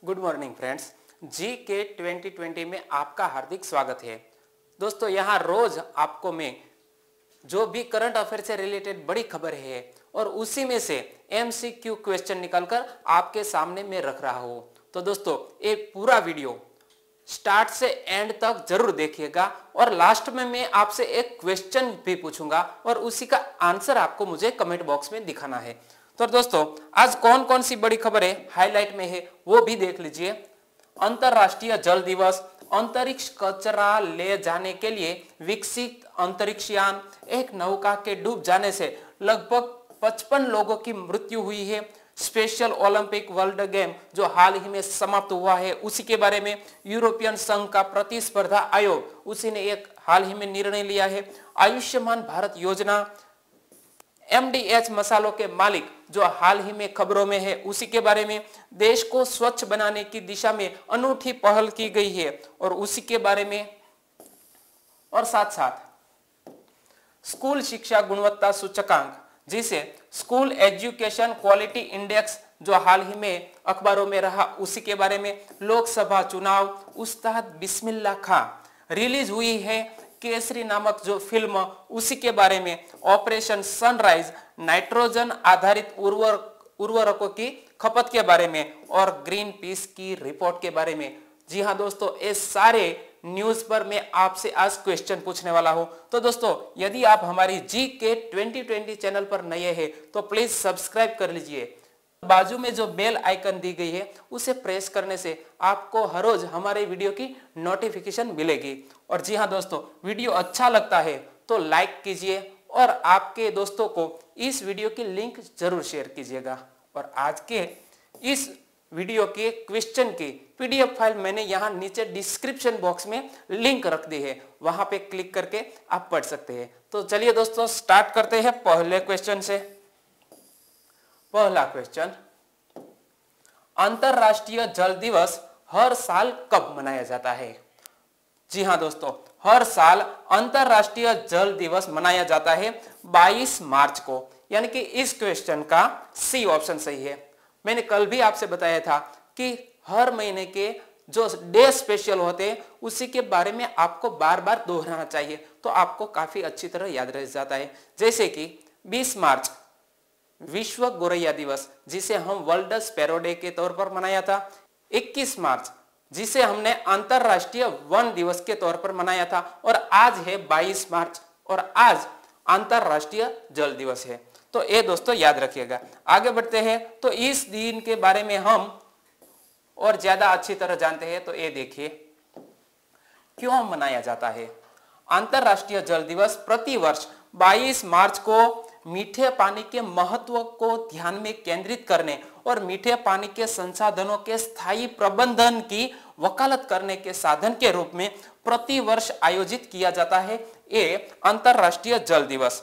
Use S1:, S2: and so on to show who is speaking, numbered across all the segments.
S1: Good morning friends. जी के 2020 में आपका हार्दिक स्वागत है। दोस्तों, यहाँ रोज आपको मैं जो भी करंट अफेयर से रिलेटेड बड़ी खबर है और उसी में से MCQ क्वेश्चन निकालकर आपके सामने मैं रख रहा हूँ। तो दोस्तों, एक पूरा वीडियो स्टार्ट से एंड तक जरूर देखिएगा और लास्ट में मैं आपसे एक क्वेश्चन भी पूछूंगा और उसी का आंसर आपको मुझे कमेंट बॉक्स में दिखाना है। तो दोस्तों, आज कौन कौन सी बड़ी खबरें हाईलाइट में है वो भी देख लीजिए। अंतरराष्ट्रीय जल दिवस, अंतरिक्ष कचरा ले जाने के लिए विकसित अंतरिक्ष यान, एक नौका के डूब जाने से लगभग 55 लोगों की मृत्यु हुई है, स्पेशल ओलंपिक वर्ल्ड गेम जो हाल ही में समाप्त हुआ है उसी के बारे में, यूरोपियन संघ का प्रतिस्पर्धा आयोग उसी ने एक हाल ही में निर्णय लिया है, आयुष्मान भारत योजना, MDH मसालों के मालिक जो हाल ही में खबरों में है उसी के बारे में, देश को स्वच्छ बनाने की दिशा में अनूठी पहल की गई है और उसी के बारे में, और साथ साथ स्कूल शिक्षा गुणवत्ता सूचकांक जिसे स्कूल एजुकेशन क्वालिटी इंडेक्स जो हाल ही में अखबारों में रहा उसी के बारे में, लोकसभा चुनाव, उस्ताद बिस्मिल्लाह खां रिलीज हुई है, केसरी नामक जो फिल्म उसी के बारे में, ऑपरेशन सनराइज नाइट्रोजन आधारित उर्वरकों की खपत के बारे में और ग्रीन पीस की रिपोर्ट के बारे में। जी हाँ दोस्तों, ये सारे न्यूज पर मैं आपसे आज क्वेश्चन पूछने वाला हूं। तो दोस्तों, यदि आप हमारी जी के 2020 चैनल पर नए हैं तो प्लीज सब्सक्राइब कर लीजिए। बाजू में जो बेल आइकन दी गई है उसे प्रेस करने से आपको हर रोज हमारे वीडियो की नोटिफिकेशन मिलेगी। और जी हाँ दोस्तों, वीडियो अच्छा लगता है तो लाइक कीजिए और आपके दोस्तों को इस वीडियो की लिंक जरूर शेयर कीजिएगा। और आज के इस वीडियो के क्वेश्चन की PDF फाइल मैंने यहाँ नीचे डिस्क्रिप्शन बॉक्स में लिंक रख दी है, वहां पे क्लिक करके आप पढ़ सकते हैं। तो चलिए दोस्तों, स्टार्ट करते हैं पहले क्वेश्चन से। पहला क्वेश्चन, अंतरराष्ट्रीय जल दिवस हर साल कब मनाया जाता है? जी हाँ दोस्तों, हर साल अंतरराष्ट्रीय जल दिवस मनाया जाता है 22 मार्च को, यानी कि इस क्वेश्चन का सी ऑप्शन सही है। मैंने कल भी आपसे बताया था कि हर महीने के जो डे स्पेशल होते हैं उसी के बारे में आपको बार बार दोहराना चाहिए तो आपको काफी अच्छी तरह याद रह जाता है। जैसे कि 20 मार्च विश्व गोरैया दिवस जिसे हम वर्ल्ड स्पैरो डे के तौर पर मनाया था, 21 मार्च जिसे हमने अंतरराष्ट्रीय वन दिवस के तौर पर मनाया था, और आज है 22 मार्च और आज अंतरराष्ट्रीय जल दिवस है। तो ये दोस्तों याद रखिएगा। आगे बढ़ते हैं तो इस दिन के बारे में हम और ज्यादा अच्छी तरह जानते हैं। तो ये देखिए क्यों मनाया जाता है। अंतरराष्ट्रीय जल दिवस प्रति वर्ष 22 मार्च को मीठे पानी के महत्व को ध्यान में केंद्रित करने और मीठे पानी के संसाधनों के स्थायी प्रबंधन की वकालत करने के साधन के रूप में प्रति वर्ष आयोजित किया जाता है ये अंतरराष्ट्रीय जल दिवस।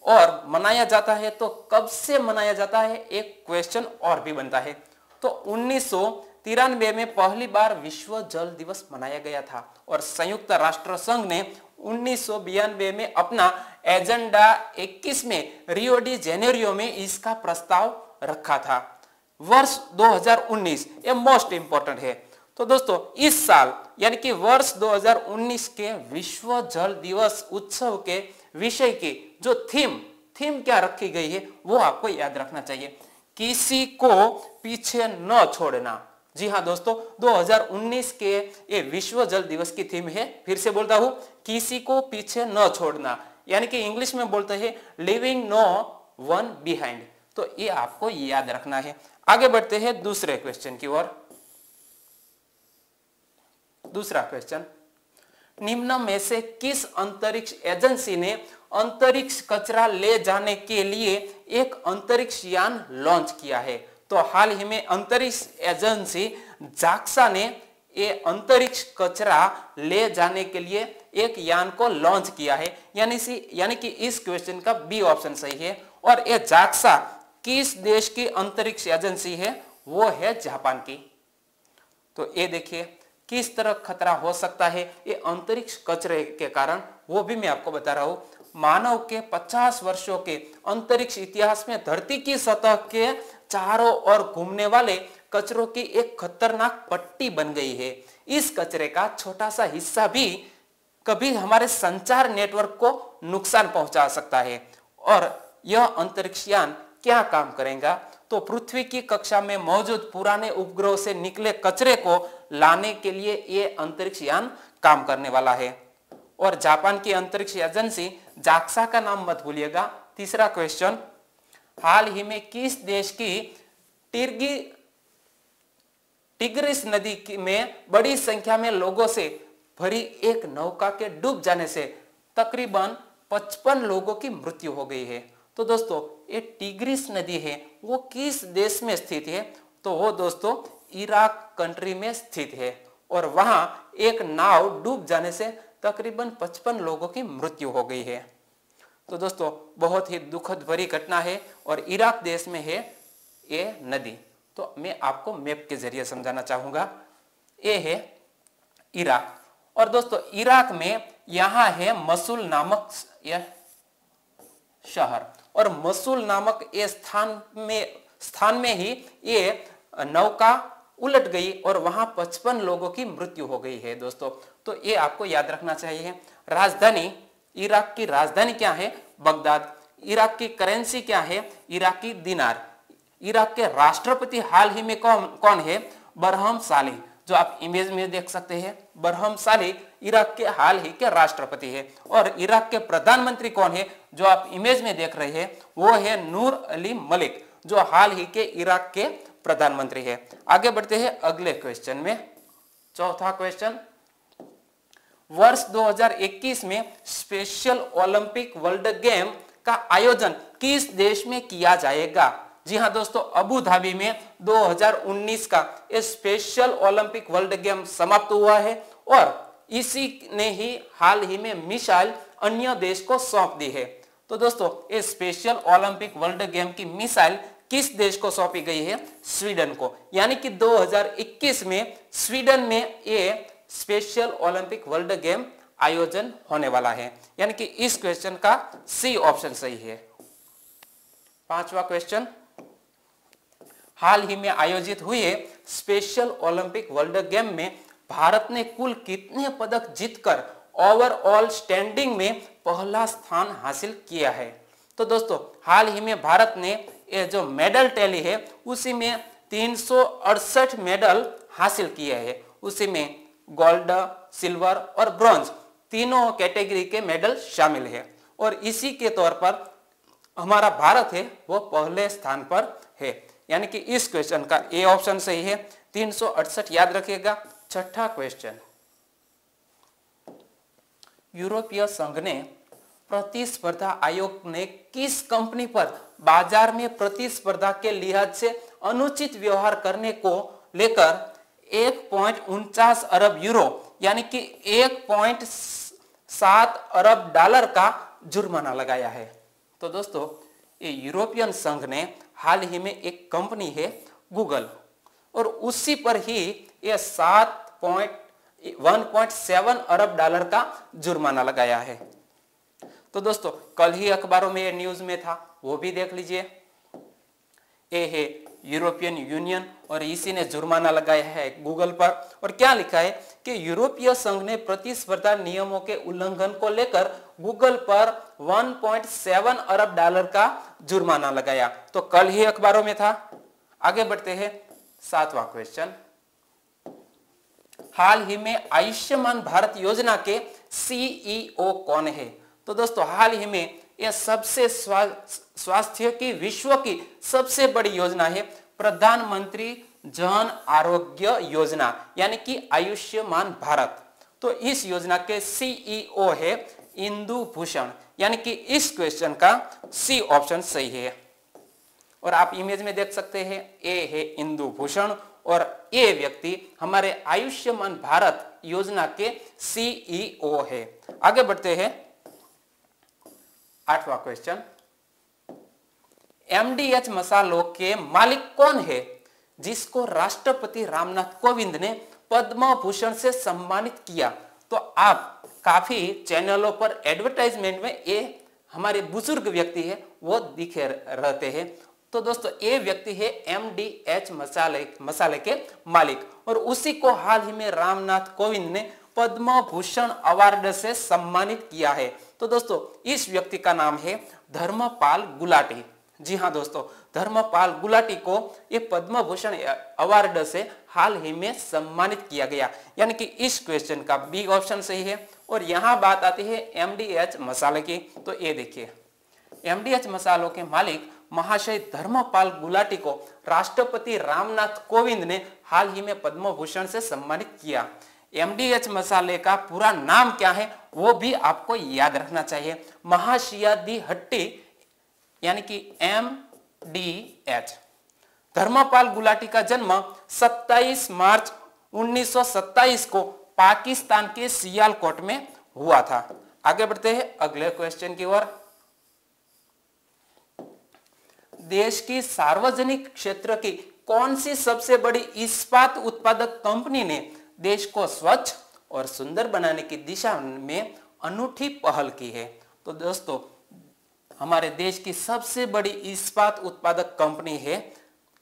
S1: और मनाया जाता है तो कब से मनाया जाता है, एक क्वेश्चन और भी बनता है। तो 1993 में पहली बार विश्व जल दिवस मनाया गया था और संयुक्त राष्ट्र संघ ने 1992 में अपना एजेंडा 21 में रियो डी जेनेरियो में इसका प्रस्ताव रखा था। वर्ष 2019 ये मोस्ट इंपॉर्टेंट है। तो दोस्तों, इस साल यानी कि वर्ष 2019 के विश्व जल दिवस उत्सव के विषय की जो थीम क्या रखी गई है वो आपको याद रखना चाहिए, किसी को पीछे न छोड़ना। जी हाँ दोस्तों, 2019 के ये विश्व जल दिवस की थीम है, फिर से बोलता हूं, किसी को पीछे न छोड़ना, यानी कि इंग्लिश में बोलते हैं लिविंग नो वन बिहाइंड। तो ये आपको याद रखना है। आगे बढ़ते हैं दूसरे क्वेश्चन की ओर। दूसरा क्वेश्चन, निम्न में से किस अंतरिक्ष एजेंसी ने अंतरिक्ष कचरा ले जाने के लिए एक अंतरिक्ष यान लॉन्च किया है? तो हाल ही में अंतरिक्ष एजेंसी जाक्सा ने ये अंतरिक्ष कचरा ले जाने के लिए एक यान को लॉन्च किया है, यानी कि इस क्वेश्चन का बी ऑप्शन सही है। और ये जाक्सा किस देश की अंतरिक्ष एजेंसी है? वो है जापान की। तो ये देखिए किस तरह खतरा हो सकता है ये अंतरिक्ष कचरे के कारण, वो भी मैं आपको बता रहा हूं। मानव के 50 वर्षों के अंतरिक्ष इतिहास में धरती की सतह के चारों ओर घूमने वाले कचरों की एक खतरनाक पट्टी बन गई है। इस कचरे का छोटा सा हिस्सा भी कभी हमारे संचार नेटवर्क को नुकसान पहुंचा सकता है। और यह अंतरिक्ष यान क्या काम करेगा? तो पृथ्वी की कक्षा में मौजूद पुराने उपग्रहों से निकले कचरे को लाने के लिए ये अंतरिक्ष यान काम करने वाला है। और जापान की अंतरिक्ष एजेंसी जाक्सा का नाम मत भूलिएगा। तीसरा क्वेश्चन, हाल ही में किस देश की टिग्रिस नदी में बड़ी संख्या में लोगों से भरी एक नौका के डूब जाने से तकरीबन 55 लोगों की मृत्यु हो गई है? तो दोस्तों ये टिग्रिस नदी है वो किस देश में स्थित है? तो वो दोस्तों इराक कंट्री में स्थित है और वहां एक नाव डूब जाने से तकरीबन 55 लोगों की मृत्यु हो गई है। तो दोस्तों बहुत ही दुखद भरी घटना है और इराक देश में है ये नदी। तो मैं आपको मैप के जरिए समझाना चाहूंगा। ये है इराक और दोस्तों इराक में यहां है मसूल नामक यह शहर और मसूल नामक ये स्थान में ही ये नौका उलट गई और वहां 55 लोगों की मृत्यु हो गई है दोस्तों। तो ये आपको याद रखना चाहिए। राजधानी, इराक की राजधानी क्या है? बगदाद। इराक की करेंसी क्या है? इराकी दिनार। इराक के राष्ट्रपति हाल ही में कौन है? बरहम साली, जो आप इमेज में देख सकते हैं। बरहम साली इराक के हाल ही के राष्ट्रपति है। और इराक के प्रधानमंत्री कौन है? जो आप इमेज में देख रहे हैं वो है नूर अली मलिक, जो हाल ही के इराक के प्रधानमंत्री है। आगे बढ़ते हैं अगले क्वेश्चन में। चौथा क्वेश्चन, वर्ष 2021 में स्पेशल ओलंपिक वर्ल्ड गेम का आयोजन किस देश में किया जाएगा? जी हाँ दोस्तों, अबू धाबी में 2019 का स्पेशल ओलंपिक वर्ल्ड गेम समाप्त हुआ है और इसी ने ही हाल ही में मिसाइल अन्य देश को सौंप दी है। तो दोस्तों ये स्पेशल ओलंपिक वर्ल्ड गेम की मिसाइल किस देश को सौंपी गई है? स्वीडन को। यानी कि 2021 में स्वीडन में ये स्पेशल ओलंपिक वर्ल्ड गेम आयोजन होने वाला है। यानी कि इस क्वेश्चन का सी ऑप्शन सही है। पांचवा क्वेश्चन, हाल ही में आयोजित हुए स्पेशल ओलंपिक वर्ल्ड गेम में भारत ने कुल कितने पदक जीतकर ओवरऑल स्टैंडिंग में पहला स्थान हासिल किया है? तो दोस्तों हाल ही में भारत ने ये जो मेडल टैली है उसी में 368 मेडल हासिल किए हैं। उसी में गोल्ड, सिल्वर और ब्रॉन्ज तीनों कैटेगरी के मेडल शामिल है और इसी के तौर पर हमारा भारत है वो पहले स्थान पर है। यानी कि इस क्वेश्चन का ए ऑप्शन सही है। 368 याद रखिएगा। छठा क्वेश्चन, यूरोपीय संघ ने प्रतिस्पर्धा आयोग ने किस कंपनी पर बाजार में प्रतिस्पर्धा के लिहाज से अनुचित व्यवहार करने को लेकर 1.49 अरब यूरो यानी कि 1.7 अरब डॉलर का जुर्माना लगाया है? तो दोस्तों ये यूरोपियन संघ ने हाल ही में एक कंपनी है गूगल और उसी पर ही ये 1.7 अरब डॉलर का जुर्माना लगाया है। तो दोस्तों कल ही अखबारों में ये न्यूज में था, वो भी देख लीजिए। ये है यूरोपियन यूनियन और इसी ने जुर्माना लगाया है गूगल पर। और क्या लिखा है कि यूरोपीय संघ ने प्रतिस्पर्धा नियमों के उल्लंघन को लेकर गूगल पर 1.7 अरब डॉलर का जुर्माना लगाया। तो कल ही अखबारों में था। आगे बढ़ते हैं। सातवां क्वेश्चन, हाल ही में आयुष्मान भारत योजना के सीईओ कौन है? तो दोस्तों हाल ही में यह सबसे स्वास्थ्य की विश्व की सबसे बड़ी योजना है प्रधानमंत्री जन आरोग्य योजना यानी कि आयुष्मान भारत। तो इस योजना के सीईओ है इंदु भूषण। यानी कि इस क्वेश्चन का सी ऑप्शन सही है। और आप इमेज में देख सकते हैं ए है इंदु भूषण और ये व्यक्ति हमारे आयुष्मान भारत योजना के सीईओ है। आगे बढ़ते हैं। आठवां क्वेश्चन, एमडीएच मसालों के मालिक कौन है जिसको राष्ट्रपति रामनाथ कोविंद ने पद्म भूषण से सम्मानित किया? तो आप काफी चैनलों पर एडवर्टाइजमेंट में ये हमारे बुजुर्ग व्यक्ति है वो दिखे रहते हैं। तो दोस्तों ये व्यक्ति है MDH मसाले के मालिक, और उसी को हाल ही में रामनाथ कोविंद ने पद्म भूषण अवार्ड से सम्मानित किया है। तो दोस्तों इस व्यक्ति का नाम है धर्मपाल गुलाटी। जी हाँ दोस्तों, धर्मपाल गुलाटी को ये पद्म भूषण अवार्ड से हाल ही में सम्मानित किया गया, यानी कि इस क्वेश्चन का बी ऑप्शन सही है। और यहाँ बात आती है MDH मसाले की, तो ये देखिए MDH मसालों के मालिक महाशय धर्मपाल गुलाटी को राष्ट्रपति रामनाथ कोविंद ने हाल ही में पद्म भूषण से सम्मानित किया। MDH मसाले का पूरा नाम क्या है वो भी आपको याद रखना चाहिए, महाशिया दी हट्टी, यानी कि MDH। धर्मपाल गुलाटी का जन्म 27 मार्च 1927 को पाकिस्तान के सियालकोट में हुआ था। आगे बढ़ते हैं अगले क्वेश्चन की ओर। देश की सार्वजनिक क्षेत्र की कौन सी सबसे बड़ी इस्पात उत्पादक कंपनी ने देश को स्वच्छ और सुंदर बनाने की दिशा में अनूठी पहल की है? तो दोस्तों हमारे देश की सबसे बड़ी इस्पात उत्पादक कंपनी है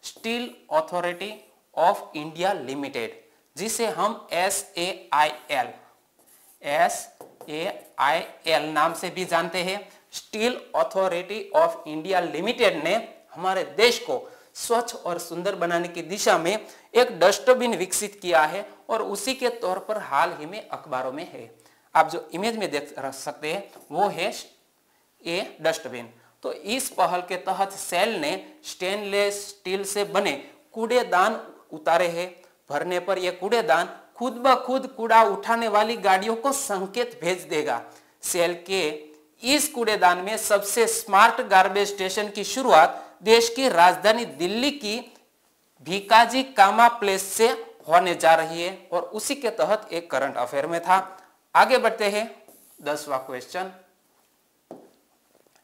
S1: steel authority of India limited, जिसे हम SAIL नाम से भी जानते हैं। Steel authority of India limited ने हमारे देश को स्वच्छ और सुंदर बनाने की दिशा में एक डस्टबिन विकसित किया है, और उसी के तौर पर हाल ही में अखबारों में है। आप जो इमेज में देख सकते हैं वो है ये डस्टबिन। तो इस पहल के तहत सेल ने स्टेनलेस स्टील से बने कूड़ेदान उतारे हैं। भरने पर यह कूड़ेदान खुद ब खुद कूड़ा उठाने वाली गाड़ियों को संकेत भेज देगा। सेल के इस कूड़ेदान में सबसे स्मार्ट गार्बेज स्टेशन की शुरुआत देश की राजधानी दिल्ली की भिकाजी कामा प्लेस से होने जा रही है, और उसी के तहत एक करंट अफेयर में था। आगे बढ़ते हैं 10वां क्वेश्चन।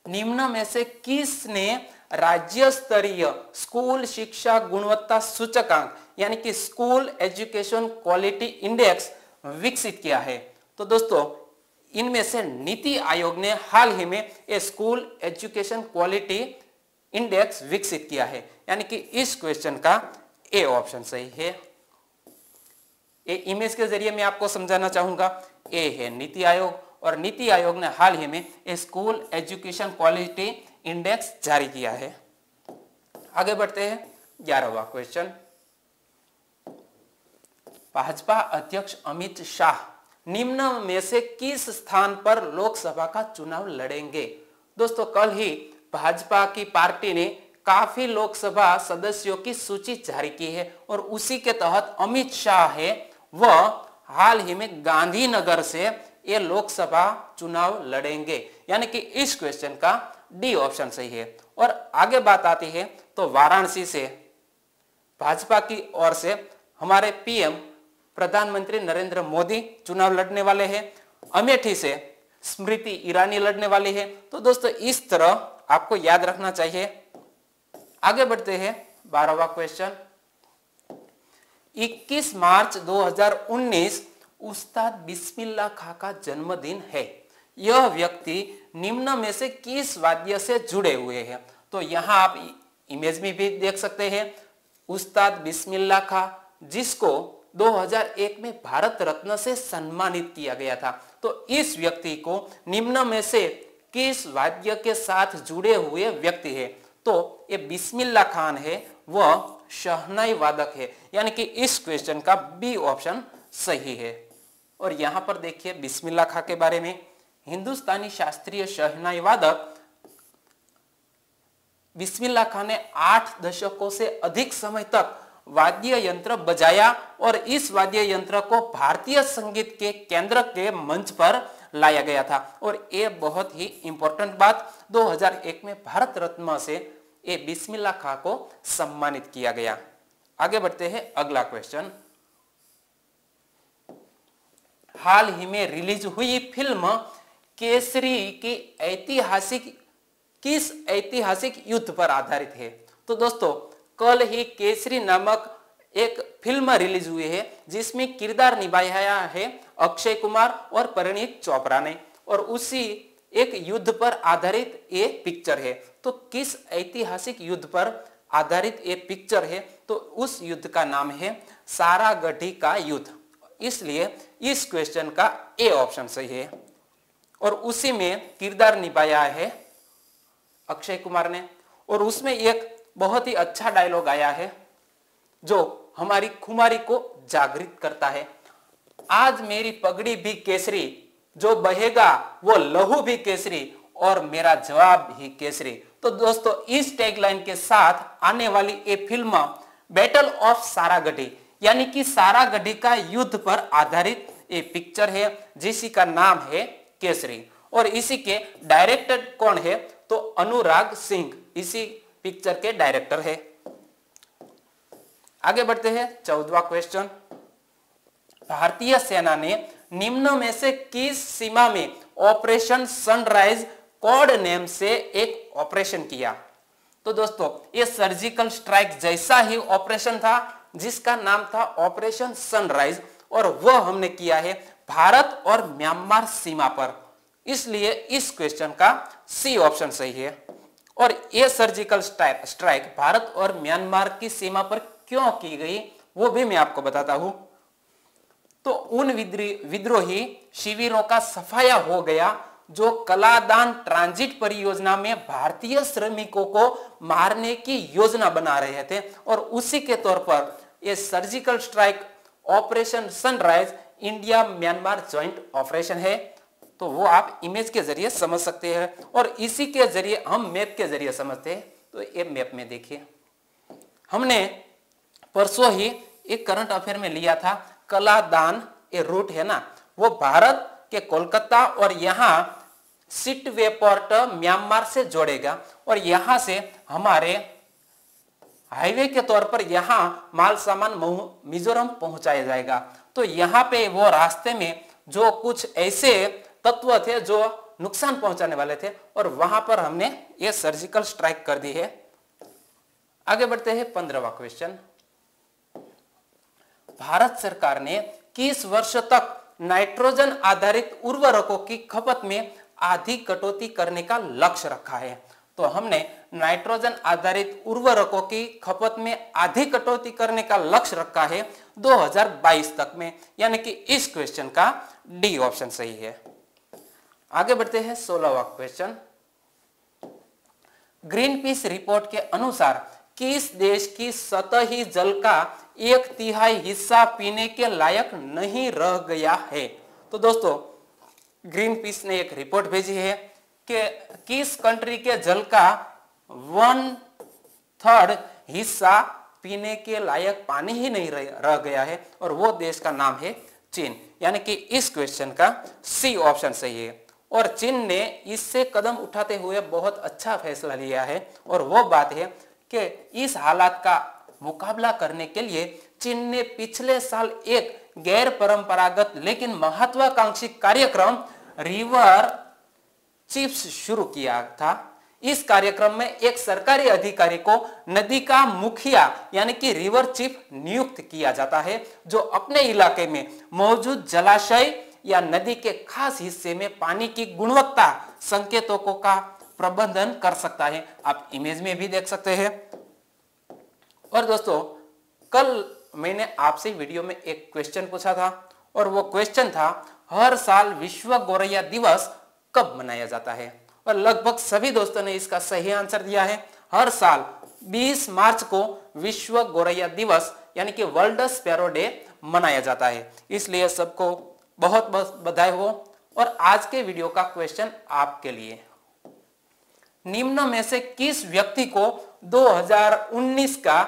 S1: निम्न में से किसने राज्य स्तरीय स्कूल शिक्षा गुणवत्ता सूचकांक यानी कि स्कूल एजुकेशन क्वालिटी इंडेक्स विकसित किया है? तो दोस्तों इनमें से नीति आयोग ने हाल ही में ये स्कूल एजुकेशन क्वालिटी इंडेक्स विकसित किया है, यानी कि इस क्वेश्चन का ए ऑप्शन सही है। ये इमेज के जरिए मैं आपको समझाना चाहूंगा, ए है नीति आयोग, और नीति आयोग ने हाल ही में स्कूल एजुकेशन क्वालिटी इंडेक्स जारी किया है। आगे बढ़ते हैं 11वां क्वेश्चन। भाजपा अध्यक्ष अमित शाह निम्न में से किस स्थान पर लोकसभा का चुनाव लड़ेंगे? दोस्तों कल ही भाजपा की पार्टी ने काफी लोकसभा सदस्यों की सूची जारी की है, और उसी के तहत अमित शाह है वह हाल ही में गांधीनगर से ये लोकसभा चुनाव लड़ेंगे, यानी कि इस क्वेश्चन का डी ऑप्शन सही है। और आगे बात आती है तो वाराणसी से भाजपा की ओर से हमारे पीएम प्रधानमंत्री नरेंद्र मोदी चुनाव लड़ने वाले हैं। अमेठी से स्मृति ईरानी लड़ने वाली है। तो दोस्तों इस तरह आपको याद रखना चाहिए। आगे बढ़ते हैं 12वां क्वेश्चन। 21 मार्च 2019 उस्ताद बिस्मिल्लाह खां का जन्मदिन है। यह व्यक्ति निम्न में से किस वाद्य से जुड़े हुए हैं? तो यहां आप इमेज में भी देख सकते हैं उस्ताद बिस्मिल्लाह खां, जिसको 2001 में भारत रत्न से सम्मानित किया गया था। तो इस व्यक्ति को निम्न में से किस वाद्य के साथ जुड़े हुए व्यक्ति है? तो ये बिस्मिल्लाह खान है, वह शहनाई वादक है, यानी कि इस क्वेश्चन का बी ऑप्शन सही है। और यहां पर देखिए बिस्मिल्लाह खां के बारे में, हिंदुस्तानी शास्त्रीय शहनाई वादक बिस्मिल्लाह खान ने 8 दशकों से अधिक समय तक वाद्य यंत्र बजाया, और इस वाद्य यंत्र को भारतीय संगीत के केंद्र के मंच पर लाया गया था। और ये बहुत ही इंपॉर्टेंट बात, 2001 में भारत रत्न से ये बिस्मिल्लाह खां को सम्मानित किया गया। आगे बढ़ते हैं अगला क्वेश्चन। हाल ही में रिलीज हुई फिल्म केसरी की किस ऐतिहासिक युद्ध पर आधारित है? तो दोस्तों कल ही केसरी नामक एक फिल्म रिलीज हुई है, जिसमें किरदार निभाया है अक्षय कुमार और परिणीत चोपड़ा ने, और उसी एक युद्ध पर आधारित ये पिक्चर है। तो किस ऐतिहासिक युद्ध पर आधारित ये पिक्चर है? तो उस युद्ध का नाम है सारागढ़ी का युद्ध। इसलिए इस क्वेश्चन का ए ऑप्शन सही है। और उसी में किरदार निभाया है अक्षय कुमार ने, और उसमें एक बहुत ही अच्छा डायलॉग आया है जो हमारी खुमारी को जागृत करता है। आज मेरी पगड़ी भी केसरी, जो बहेगा वो लहू भी केसरी, और मेरा जवाब ही केसरी। तो दोस्तों इस टैगलाइन के साथ आने वाली ये फिल्म बैटल ऑफ सारागढ़ी यानी कि सारागढ़ी का युद्ध पर आधारित ये पिक्चर है जिसी का नाम है केसरी। और इसी के डायरेक्टर कौन है? तो अनुराग सिंह इसी पिक्चर के डायरेक्टर है। आगे बढ़ते हैं 14वां क्वेश्चन। भारतीय सेना ने निम्न में से किस सीमा में ऑपरेशन सनराइज कोड नेम से एक ऑपरेशन किया? तो दोस्तों ये सर्जिकल स्ट्राइक जैसा ही ऑपरेशन था जिसका नाम था ऑपरेशन सनराइज, और वह हमने किया है भारत और म्यांमार सीमा पर। इसलिए इस क्वेश्चन का सी ऑप्शन सही है। और यह सर्जिकल स्ट्राइक भारत और म्यांमार की सीमा पर क्यों की गई वो भी मैं आपको बताता हूं। तो उन विद्रोही शिविरों का सफाया हो गया जो कलादान ट्रांजिट परियोजना में भारतीय श्रमिकों को मारने की योजना बना रहे थे, और उसी के तौर पर यह surgical strike operation sunrise India Myanmar joint operation है। तो वो आप इमेज के जरिए समझ सकते हैं, और इसी के जरिए हम मैप के जरिए समझते हैं। तो ये मैप में देखिए, हमने परसों ही एक करंट अफेयर में लिया था कलादान, ये रूट है ना, वो भारत के कोलकाता और यहाँ सिटवे पोर्ट म्यांमार से जोड़ेगा, और यहां से हमारे हाईवे के तौर पर यहाँ माल सामान मिजोरम पहुंचाया जाएगा। तो यहाँ पे वो रास्ते में जो कुछ ऐसे तत्व थे जो नुकसान पहुंचाने वाले थे, और वहां पर हमने ये सर्जिकल स्ट्राइक कर दी है। आगे बढ़ते हैं 15वां क्वेश्चन। भारत सरकार ने किस वर्ष तक नाइट्रोजन आधारित उर्वरकों की खपत में आधी कटौती करने का लक्ष्य रखा है? तो हमने नाइट्रोजन आधारित उर्वरकों की खपत में आधी कटौती करने का लक्ष्य रखा है 2022 तक में, यानी कि इस क्वेश्चन का डी ऑप्शन सही है। आगे बढ़ते हैं 16वां क्वेश्चन। ग्रीन पीस रिपोर्ट के अनुसार किस देश की सतही जल का 1/3 हिस्सा पीने के लायक नहीं रह गया है? तो दोस्तों ग्रीन पीस ने एक रिपोर्ट भेजी है कि किस कंट्री के जल का 1/3 हिस्सा पीने के लायक पानी ही नहीं रह गया है, और वो देश का नाम है चीन। यानी कि इस क्वेश्चन का सी ऑप्शन सही है। और चीन ने इससे कदम उठाते हुए बहुत अच्छा फैसला लिया है, और वो बात है कि इस हालात का मुकाबला करने के लिए चीन ने पिछले साल एक गैर परंपरागत लेकिन महत्वाकांक्षी कार्यक्रम रिवर चिप्स शुरू किया था। इस कार्यक्रम में एक सरकारी अधिकारी को नदी का मुखिया यानी कि रिवर चीफ नियुक्त किया जाता है, जो अपने इलाके में मौजूद जलाशय या नदी के खास हिस्से में पानी की गुणवत्ता संकेतों का प्रबंधन कर सकता है। आप इमेज में भी देख सकते हैं। और दोस्तों कल मैंने आपसे वीडियो में एक क्वेश्चन पूछा था, और वो क्वेश्चन था हर साल विश्व गौरैया दिवस कब मनाया जाता है? और लगभग सभी दोस्तों ने इसका सही आंसर दिया है। हर साल 20 मार्च को विश्व गौरैया दिवस यानी कि वर्ल्ड स्पैरो डे मनाया जाता है। इसलिए सबको बहुत बहुत बधाई हो। और आज के वीडियो का क्वेश्चन आपके लिए, निम्न में से किस व्यक्ति को 2019 का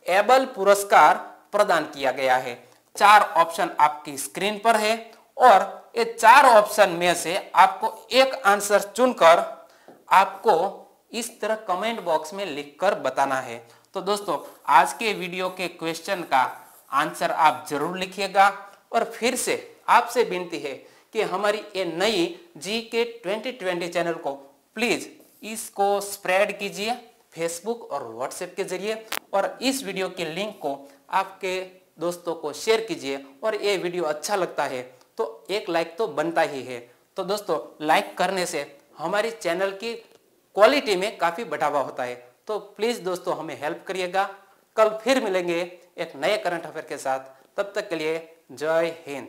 S1: एबल पुरस्कार प्रदान किया गया है? 4 ऑप्शन आपकी स्क्रीन पर है, और ये 4 ऑप्शन में से आपको एक आंसर चुनकर आपको इस तरह कमेंट बॉक्स में लिखकर बताना है। तो दोस्तों आज के वीडियो के क्वेश्चन का आंसर आप जरूर लिखिएगा, और फिर से आपसे विनती है कि हमारी ये नई GK 2020 चैनल को प्लीज इसको स्प्रेड कीजिए फेसबुक और व्हाट्सएप के जरिए, और इस वीडियो के लिंक को आपके दोस्तों को शेयर कीजिए। और ये वीडियो अच्छा लगता है तो एक लाइक तो बनता ही है। तो दोस्तों लाइक करने से हमारी चैनल की क्वालिटी में काफी बढ़ावा होता है। तो प्लीज दोस्तों हमें हेल्प करिएगा। कल फिर मिलेंगे एक नए करंट अफेयर के साथ। तब तक के लिए जय हिंद।